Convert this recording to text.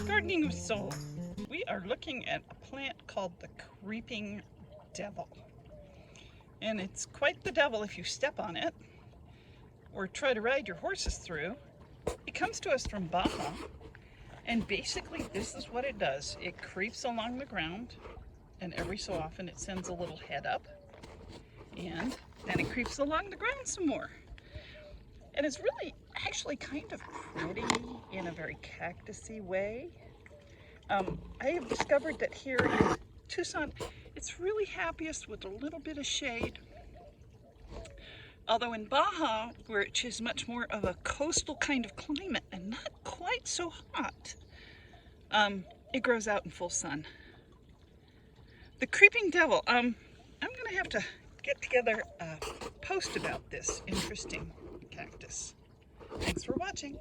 Gardening with Soul. We are looking at a plant called the creeping devil. And it's quite the devil if you step on it or try to ride your horses through. It comes to us from Baja, and basically this is what it does. It creeps along the ground, and every so often it sends a little head up, and then it creeps along the ground some more. And it's really actually kind of pretty in a very cactusy way. I have discovered that here in Tucson, it's really happiest with a little bit of shade. Although in Baja, which is much more of a coastal kind of climate and not quite so hot, it grows out in full sun. The creeping devil, I'm gonna have to get together a post about this interesting cactus. Thanks for watching.